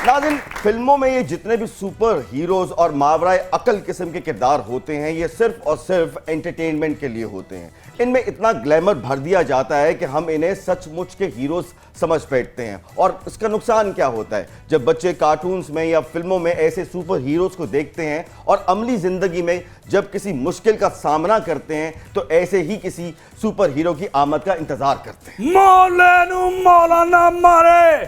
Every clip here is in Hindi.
नाज़रीन, फिल्मों में ये जितने भी सुपर हीरोज और मावराए अकल किस्म के किरदार होते हैं, ये सिर्फ और सिर्फ एंटरटेनमेंट के लिए होते हैं। इनमें इतना ग्लैमर भर दिया जाता है कि हम इन्हें सचमुच के हीरोज समझ बैठते हैं। और इसका नुकसान क्या होता है, जब बच्चे कार्टून्स में या फिल्मों में ऐसे सुपर हीरोज को देखते हैं और अमली जिंदगी में जब किसी मुश्किल का सामना करते हैं तो ऐसे ही किसी सुपर हीरो की आमद का इंतजार करते हैं। मौलाना मारे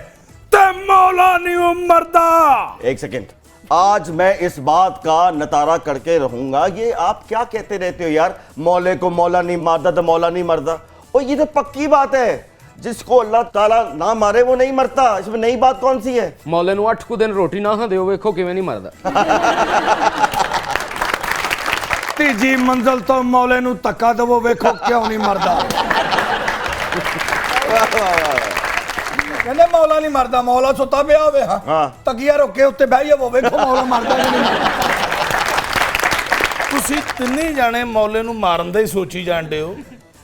ते मौला नहीं मरदा। एक सेकेंड, आज मैं इस बात का नतारा करके रहूंगा। ये आप क्या कहते रहते हो यार, मौले को मौला नहीं मारदा तो मौला नहीं मरदा। और ये तो पक्की बात है, जिसको अल्लाह ताला ना मारे वो नहीं मरता। इसमें नई बात कौन सी है? मौले नु 8 दिन रोटी ना खा दियो, वेखो किवें नहीं मरदा। तीजी मंजिल तो मौले नु धक्का दवो, वेखो क्यों नहीं मरदा। कहने मौला नहीं मरदा, मौला सुता पिया होवे हां तकिया रोके उत्ते बह जावो, वेखो मौला मरदा नहीं। ਤੁਸੀਂ ਤਿੰਨੇ ਜਾਣੇ ਮੌਲੇ ਨੂੰ ਮਾਰਨ ਦਾ ਹੀ ਸੋਚੀ ਜਾਂਦੇ ਹੋ।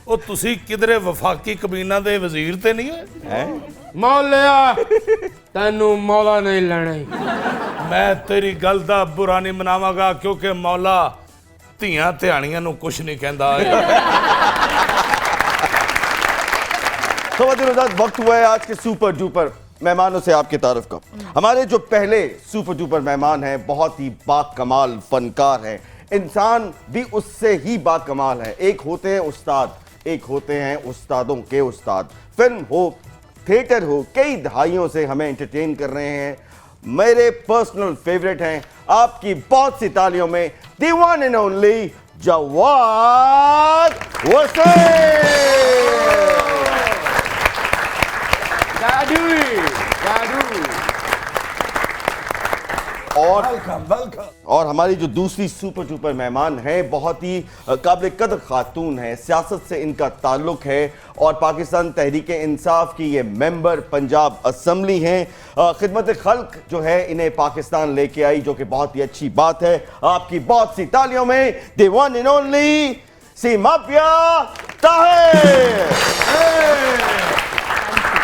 ਉਹ ਤੁਸੀਂ ਕਿਧਰੇ ਵਫਾਕੀ ਕਬੀਨਾ ਦੇ ਵਜ਼ੀਰ ਤੇ ਨਹੀਂ ਹੋਏ? ਮੌਲਿਆ ਤੈਨੂੰ ਮੌਲਾ ਨਹੀਂ ਲੈਣਾ। ਮੈਂ ਤੇਰੀ ਗੱਲ ਦਾ ਬੁਰਾ ਨਹੀਂ ਮਨਾਵਾਂਗਾ, ਕਿਉਂਕਿ ਮੌਲਾ ਧੀਆਂ ਧਿਆਣੀਆਂ ਨੂੰ ਕੁਝ ਨਹੀਂ ਕਹਿੰਦਾ। तो वक्त हुआ है आज के सुपर डुपर मेहमानों से आपकी तारीफ का। हमारे जो पहले सुपर डुपर मेहमान हैं बहुत ही बाकमाल फनकार हैं, इंसान भी उससे ही बाकमाल है। एक होते हैं उस्ताद, एक होते हैं उस्तादों के उस्ताद। फिल्म हो, थिएटर हो, कई दहाइयों से हमें एंटरटेन कर रहे हैं। मेरे पर्सनल फेवरेट हैं, आपकी बहुत सी तालियों में the one and only Jawad Waseem. और हमारी जो दूसरी सुपर डुपर मेहमान है बहुत ही काबिल कदर खातून है, सियासत से इनका ताल्लुक है और पाकिस्तान तहरीक इंसाफ की ये मेंबर पंजाब असम्बली हैं। खिदमत खल्क जो है इन्हें पाकिस्तान लेके आई, जो कि बहुत ही अच्छी बात है। आपकी बहुत सी तालियों में the one and only Seemapiya Tahir.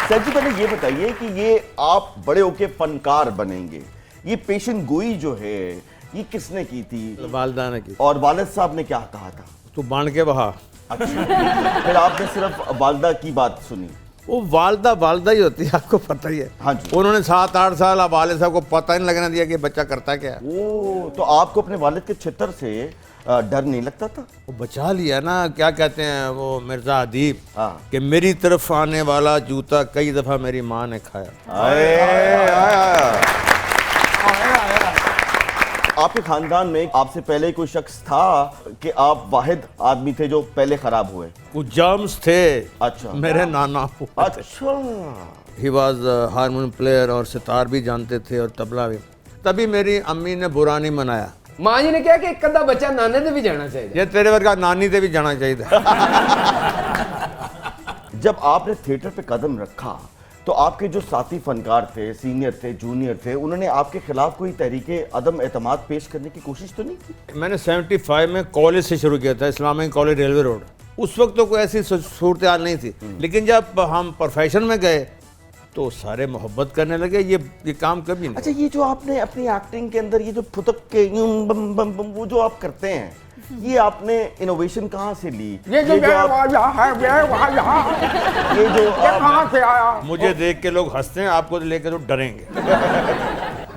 Sir जी, पहले ये बताइए कि ये आप बड़े होके फनकार बनेंगे, ये पेशन गोई जो है ये किसने की थी? वालदा ने की। और वालिद साहब ने क्या कहा था? तू बांध के बहा। अच्छा, फिर आपने सिर्फ वालदा की बात सुनी? वो वालदा वालदा ही होती है, आपको पता ही है। हाँ जी। उन्होंने 7-8 साल वालिद साहब को पता ही नहीं लगने दिया कि बच्चा करता क्या है। ओ, तो आपको अपने वालिद के छितर से डर नहीं लगता था? वो बचा लिया ना, क्या कहते हैं वो मिर्जा अदीब, हाँ। कि मेरी तरफ आने वाला जूता कई दफा मेरी माँ ने खाया। आपके खानदान में आपसे पहले कोई शख्स था कि आप वाहिद आदमी थे जो पहले खराब हुए? वो जर्म्स थे। अच्छा। मेरे नाना। अच्छा। ही वॉज हारमोनियम प्लेयर और सितार भी जानते थे और तबला भी। तभी मेरी अम्मी ने बुरा नहीं मनाया। मां जी ने कहा कि एक अद्धा बच्चा नाने ते भी जाना चाहिए। ये तेरे वर्गा नानी ते भी जाना चाहिए। जब आपने थिएटर पे कदम रखा तो आपके जो साथी फनकार थे, सीनियर थे, जूनियर थे, उन्होंने आपके खिलाफ कोई तहरीके अदम एतमाद पेश करने की कोशिश तो नहीं की? मैंने 75 में कॉलेज से शुरू किया था, इस्लामिक कॉलेज रेलवे रोड। उस वक्त तो कोई ऐसी सूरत हाल नहीं थी, लेकिन जब हम प्रोफेशन में गए तो सारे मोहब्बत करने लगे। ये काम कभी नहीं। अच्छा, ये जो आपने अपनी एक्टिंग के अंदर ये जो फुतक के यूं बम बम बम वो जो आप करते हैं, ये आपने इनोवेशन कहाँ से ली? ये जो कहां से आया? मुझे देख के लोग हंसते हैं, आपको लेकर तो डरेंगे।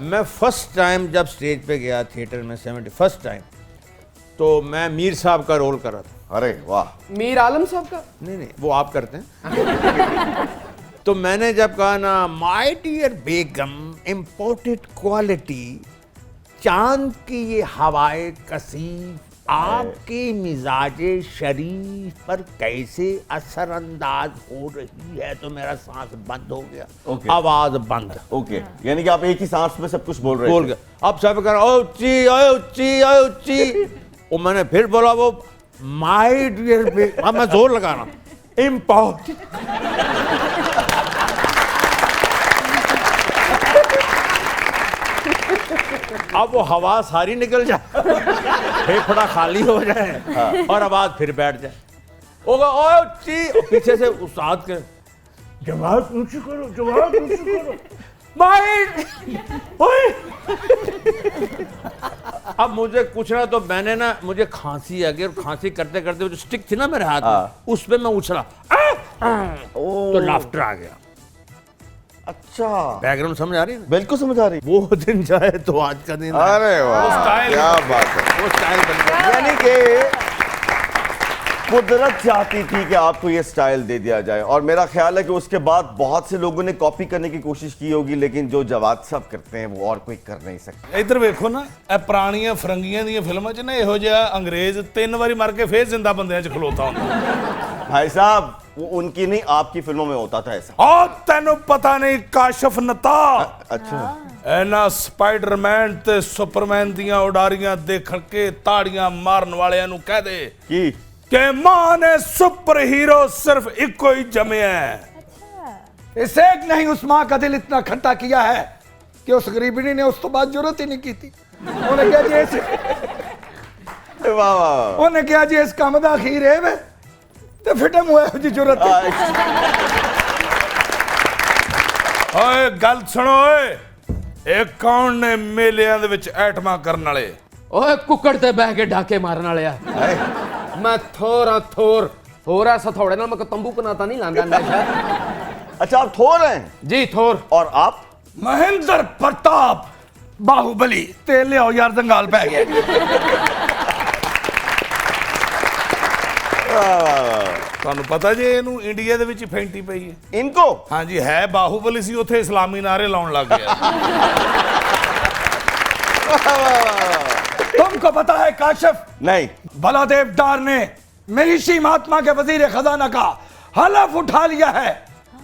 मैं फर्स्ट टाइम जब स्टेज पे गया थिएटर में 71st टाइम, तो मैं मीर साहब का रोल कर रहा था। अरे वाह। मीर आलम साहब का? नहीं, वो आप करते हैं। तो मैंने जब कहा ना, my dear begum, imported quality, चांद की ये हवाएं कसीफ आपके मिजाजे शरीफ पर कैसे असरअंदाज हो रही है। तो मेरा सांस बंद हो गया। आवाज बंद। ओके, यानी कि आप एक ही सांस में सब कुछ बोल रहे बोल गया। अब सब कर ओ ची ओ ची ओ ची। वो मैंने फिर बोला, वो माय डियर बेगम, अब मैं जोर लगा रहा हूं, इम्पोर्टेड। अब वो हवा सारी निकल जाए, फेफड़ा खाली हो जाए और आवाज फिर बैठ जाए। ओ ची, पीछे से उस्ताद के जवाब ऊंची करो, जवाब ऊंची करो। माइंड अब मुझे कुछ ना तो मैंने ना मुझे खांसी आ गई और खांसी करते करते जो स्टिक थी ना मेरे हाथ में उस पे मैं उछला तो लाफ्टर आ गया। अच्छा, बैकग्राउंड समझ आ रही है ना? बिल्कुल समझ आ रही। वो दिन जाए तो आज का दिन आए। अरे वाह, क्या बात है। वो स्टाइल बन गया। यानी कि कुदरत चाहती थी कि आपको ये स्टाइल दे दिया जाए, और मेरा ख्याल है कि उसके बाद बहुत से लोगों ने कॉपी करने की कोशिश की होगी, लेकिन जो जवाद साहब करते हैं वो और कोई कर नहीं सकता। ਇੱਧਰ ਵੇਖੋ ਨਾ, ਇਹ ਪੁਰਾਣੀਆਂ ਫਰੰਗੀਆਂ ਦੀਆਂ ਫਿਲਮਾਂ 'ਚ ਨਾ ਇਹੋ ਜਿਹਾ ਅੰਗਰੇਜ਼ 3 ਵਾਰੀ ਮਰ ਕੇ ਫੇਰ ਜ਼ਿੰਦਾ ਬੰਦਿਆਂ 'ਚ ਖਲੋਤਾ ਹੁੰਦਾ। भाई साहब, वो उनकी नहीं, आपकी फिल्मों में होता था ऐसा। ਆ ਤੈਨੂੰ ਪਤਾ ਨਹੀਂ ਕਾਸ਼ਫ ਨਤਾ अच्छा, ਇਹਨਾਂ ਸਪਾਈਡਰਮੈਨ ਤੇ ਸੁਪਰਮੈਨ ਦੀਆਂ ਉਡਾਰੀਆਂ ਦੇਖਣ ਕੇ ਤਾੜੀਆਂ ਮਾਰਨ ਵਾਲਿਆਂ ਨੂੰ ਕਹਿ ਦੇ की ਕਿ ਮਾਂ ਨੇ ਸੁਪਰ ਹੀਰੋ ਸਿਰਫ ਇੱਕੋ ਹੀ ਜੰਮਿਆ ਹੈ। इस एक नहीं उस माँ का दिल इतना खट्टा किया है कि उस गरीबनी ने उस तो बाद जरूरत ही नहीं की थी। उन्हें क्या जी वाह वाह वाह। उन्हें क्या जी इस काम दा खीर है वे ते फिटे मुए जी जरूरत ਓਏ ਗੱਲ ਸੁਣੋ ਓਏ, ਇਹ ਕੌਣ ਨੇ ਮੇਲਿਆਂ ਦੇ ਵਿੱਚ ਐਟਮਾਂ ਕਰਨ ਵਾਲੇ? ਓਏ ਕੁੱਕੜ ਤੇ ਬਹਿ ਕੇ ਡਾਕੇ ਮਾਰਨ ਵਾਲਿਆ। ਮੈਂ ਥੋਰ ਥੋਰ ਹੋਰ ਐ ਸਥੋੜੇ ਨਾਲ ਮੈਂ ਤੰਬੂ ਕਨਾਤਾ ਨਹੀਂ ਲਾਂਦਾ ਨਸ਼ਾ। अच्छा, आप थोर हैं ਜੀ ਥੋਰ। और आप? महेंद्र प्रताप बाहुबली तेल ले आओ यार, जंगाल पै गया। ਤੁਹਾਨੂੰ ਪਤਾ ਜੇ ਇਹਨੂੰ ਇੰਡੀਆ ਦੇ ਵਿੱਚ ਹੀ ਫੈਂਟੀ ਪਈ ਹੈ। इनको ਹਾਂਜੀ, ਹੈ ਬਾਹੂਬਲੀ ਸੀ, ਉੱਥੇ ਇਸਲਾਮੀ ਨਾਰੇ ਲਾਉਣ ਲੱਗ ਗਿਆ। तुमको पता है काशिफ, नहीं। बलादेव डार ने महिषी महात्मा के वजीर खजाना का हलफ उठा लिया है।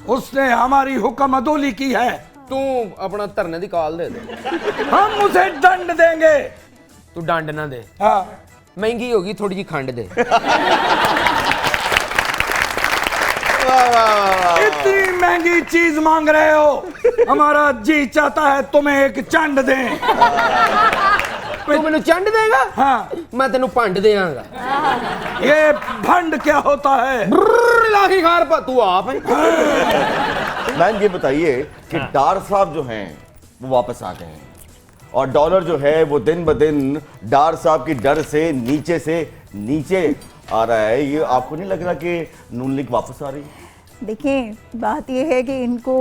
उसने हमारी हुक्म अदूली की है। ਤੂੰ ਆਪਣਾ ਧਰਨੇ ਦੀ ਕਾਲ ਦੇ ਦੇ। हम उसे दंड देंगे। ਤੂੰ ਡੰਡ ਨਾ ਦੇ, हाँ, ਮਹਿੰਗੀ ਹੋ ਗਈ ਥੋੜੀ ਜੀ ਖੰਡ ਦੇ। इतनी महंगी चीज मांग रहे हो, हमारा जी चाहता है तुम्हें एक चंड दें। ਤੂੰ ਮੈਨੂੰ ਚੰਡ ਦੇਗਾ? हाँ, ਮੈਂ ਤੈਨੂੰ ਭੰਡ ਦੇਵਾਂਗਾ। ये भंड क्या होता है? लाठी खार पर तू आप है। मैम, ये बताइए कि डार साहब जो हैं वो वापस आ गए हैं, और डॉलर जो है वो दिन ब दिन डार साहब की डर से नीचे आ रहा है। ये आपको नहीं लग रहा कि नून लीग वापस आ रही है? देखिए, बात यह है कि इनको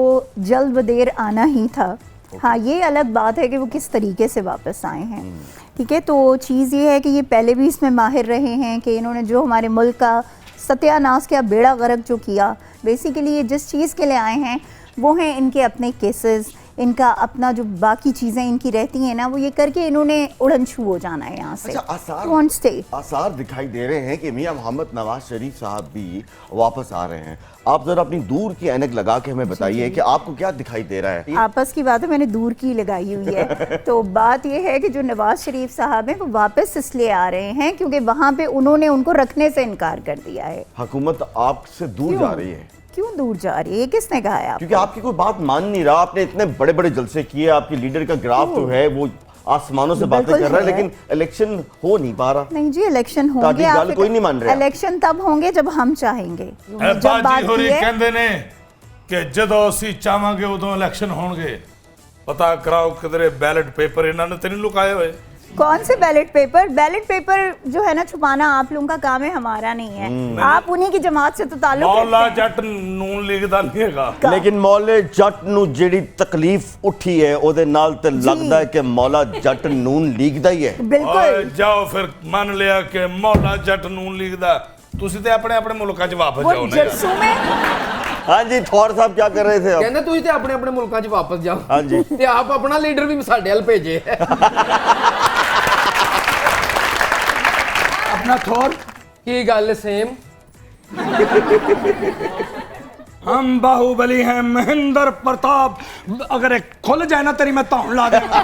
जल्द व देर आना ही था। हाँ, ये अलग बात है कि वो किस तरीके से वापस आए हैं। ठीक है, तो चीज़ ये है कि ये पहले भी इसमें माहिर रहे हैं कि इन्होंने जो हमारे मुल्क का सत्यानाश किया, बेड़ा गर्क जो किया, बेसिकली ये जिस चीज़ के लिए आए हैं वो हैं इनके अपने केसेस, इनका अपना जो बाकी चीज़ें इनकी रहती हैं ना, वो ये करके इन्होंने उड़न छू हो जाना है यहाँ से। अच्छा, Won't stay। आसार दिखाई दे रहे हैं कि मियां मोहम्मद नवाज शरीफ साहब भी वापस आ रहे हैं। आप जरा अपनी दूर की ऐनक लगा के हमें बताइए कि आपको क्या दिखाई दे रहा है? आपस की बात है, मैंने दूर की लगाई हुई है। तो बात यह है कि जो नवाज शरीफ साहब हैं वो वापस इसलिए आ रहे हैं क्योंकि वहाँ पे उन्होंने उनको रखने से इनकार कर दिया है। हुकूमत आपसे दूर क्यों? जा रही है? क्यों दूर जा रही है? ये किसने कहा है? क्योंकि आपकी कोई बात मान नहीं रहा। आपने इतने बड़े बड़े जलसे किए, आपके लीडर का ग्राफ जो है वो आसमानों से बातें बिल्कुल कर रहा है, है। लेकिन इलेक्शन हो नहीं पा रहा। नहीं जी, इलेक्शन ताकि होंगे। गल कोई नहीं मान रहा। इलेक्शन तब होंगे जब हम चाहेंगे। जब ਬਾਜੀ बात ਹੋਰੀ की है, ਕਹਿੰਦੇ ਨੇ ਕਿ ਜਦੋਂ ਅਸੀਂ ਚਾਹਾਂਗੇ ਉਦੋਂ ਇਲੈਕਸ਼ਨ ਹੋਣਗੇ। ਪਤਾ ਕਰਾਓ ਕਿਧਰੇ ਬੈਲਟ ਪੇਪਰ ਇਹਨਾਂ ਨੇ ਤੇ ਨਹੀਂ ਲੁਕਾਏ ਹੋਏ। कौन से बैलेट पेपर? बैलेट पेपर जो है ना छुपाना आप लोगों का काम है, हमारा नहीं है। आप उन्हीं की जमात से तो ताल्लुक ਮੌਲਾ रखते हैं। ਜੱਟ ਨੂਨ ਲੀਗ ਦਾ ਨਹੀਂ ਹੈਗਾ। लेकिन मौले जट ਨੂੰ ਜਿਹੜੀ ਤਕਲੀਫ ਉੱਠੀ ਹੈ ਉਹਦੇ ਨਾਲ ਤੇ ਲੱਗਦਾ ਹੈ ਕਿ ਮੌਲਾ ਜੱਟ ਨੂਨ ਲੀਗ ਦਾ ਹੀ ਹੈ। ਓਏ बिल्कुल। ਜਾਓ ਫਿਰ ਮੰਨ ਲਿਆ ਕਿ ਮੌਲਾ ਜੱਟ ਨੂਨ ਲੀਗ ਦਾ। ਤੁਸੀਂ ਤੇ ਆਪਣੇ ਆਪਣੇ ਮੁਲਕਾਂ 'ਚ ਵਾਪਸ वो ਜਾਓ ਨਾ ਯਾਰ। जलसों में हाँ जी, थौर साहब क्या कर रहे थे अब? ਕਹਿੰਦੇ ਤੁਸੀਂ ਤੇ ਆਪਣੇ ਆਪਣੇ ਮੁਲਕਾਂ 'ਚ ਵਾਪਸ ਜਾਓ। हाँ जी। ਤੇ ਆਪ ਆਪਣਾ ਲੀਡਰ ਵੀ ਸਾਡੇ ਵੱਲ ਭੇਜੇ। अपना थोर, ਕੀ ਗੱਲ ਸੇਮ? हम बाहुबली हैं, महेंद्र प्रताप। अगर एक खुल जाए ना तेरी मैं तौण ला दूंगा।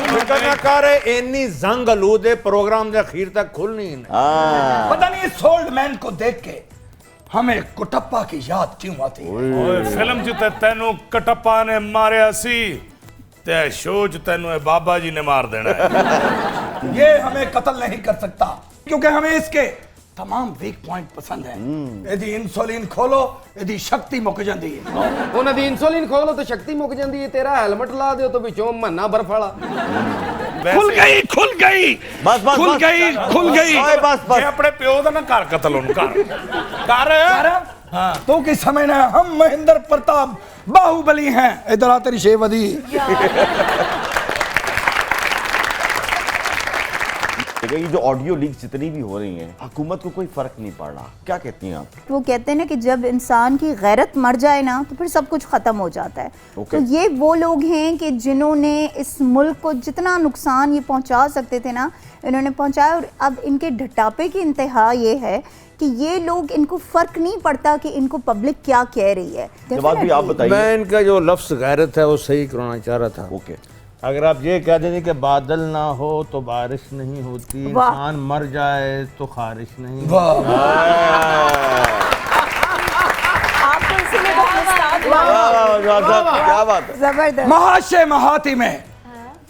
ਫਿਕਰ ਨਾ ਕਰ, ਇੰਨੀ ਜ਼ੰਗ ਆਲੂਦ ਪ੍ਰੋਗਰਾਮ ਦੇ ਅਖੀਰ ਤੱਕ ਖੁੱਲਣੀ ਨਹੀਂ। हाँ, पता नहीं इस ओल्ड मैन को देख के हमें कुटप्पा की याद क्यों आती है? ਓਏ ਫਿਲਮ 'ਚ ਤੇ ਤੈਨੂੰ ਕਟੱਪਾ ਨੇ ਮਾਰਿਆ ਸੀ ਤੇ ਸ਼ੋਅ 'ਚ ਤੈਨੂੰ ਇਹ ਬਾਬਾ ਜੀ ਨੇ ਮਾਰ ਦੇਣਾ ਹੈ। ये हमें कत्ल नहीं कर सकता क्योंकि हमें इसके तमाम वीक पॉइंट पसंद है यदि इंसुलिन खोलो यदि शक्ति मुक जाती है ਉਹਨਾਂ ਦੀ ਇਨਸੂਲਿਨ ਖੋਲੋ ਤੇ ਸ਼ਕਤੀ ਮੁੱਕ ਜਾਂਦੀ ਹੈ ਤੇਰਾ ਹੈਲਮਟ ਲਾ ਦਿਓ ਤੇ ਵਿੱਚੋਂ ਮੰਨਾ ਬਰਫ ਵਾਲਾ खुल गई खुल गई बस बस खुल बस। गई खुल गई ओए, बस ਜੇ बस ਆਪਣੇ ਪਿਓ ਦਾ ਨਾ ਘਰ ਕਤਲ ਉਹਨੂੰ ਘਰ हाँ तो कि समय ना हम महेंद्र प्रताप बाहुबली हैं इधर आ तेरी शेवदी देखिए, ये जो ऑडियो लीक जितनी भी हो रही हैं हुकूमत को कोई फर्क नहीं पड़ रहा, क्या कहती हैं आप? वो कहते हैं ना कि जब इंसान की गैरत मर जाए ना तो फिर सब कुछ ख़त्म हो जाता है। तो ये वो लोग हैं कि जिन्होंने इस मुल्क को जितना नुकसान ये पहुंचा सकते थे ना इन्होंने पहुंचाया, और अब इनके ढटापे की इंतहा ये है कि ये लोग, इनको फ़र्क नहीं पड़ता कि इनको पब्लिक क्या कह रही है। जवाब भी आप बताइए। मैं इनका जो लफ्ज़ गैरत है वो सही करना चाह रहा था। ओके, अगर आप ये कह देंगे कि बादल ना हो तो बारिश नहीं होती, वाह। इंसान मर जाए तो खारिश नहीं वाह आपको इसीलिए तो उस्ताद क्या बात है। जबरदस्त। महाशय महाती में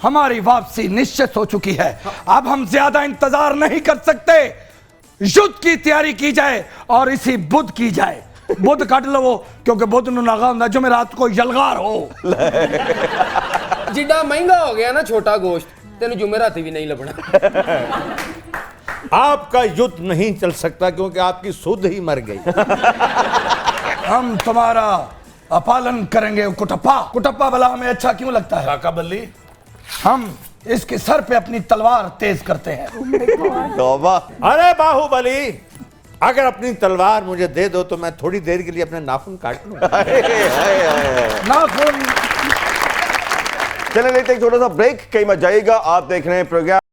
हमारी वापसी निश्चित हो चुकी है। अब हम ज्यादा इंतजार नहीं कर सकते, युद्ध की तैयारी की जाए और इसी बुध की जाए। बुध कट लो क्योंकि बुध नु लगा हुंदा जो रात को यलगार हो। ਜਿੱਡਾ ਮਹਿੰਗਾ ਹੋ ਗਿਆ ਨਾ ਛੋਟਾ ਗੋਸ਼ਤ ਤੈਨੂੰ ਜੁਮੇਰਾਤੀ ਵੀ ਨਹੀਂ ਲੱਭਣਾ आपका युद्ध नहीं चल सकता क्योंकि आपकी सुध ही मर गई। हम तुम्हारा अपालन करेंगे कुटप्पा। कुटप्पा भला हमें अच्छा क्यों लगता है? ਕਾਕਾ ਬੱਲੀ हम इसके सर पे अपनी तलवार तेज करते हैं। तौबा। अरे बाहुबली, अगर अपनी तलवार मुझे दे दो तो मैं थोड़ी देर के लिए अपने नाखून काट लूं। नाखून चले लेते हैं एक छोटा सा ब्रेक, कहीं मत जाइएगा। आप देख रहे हैं प्रोग्राम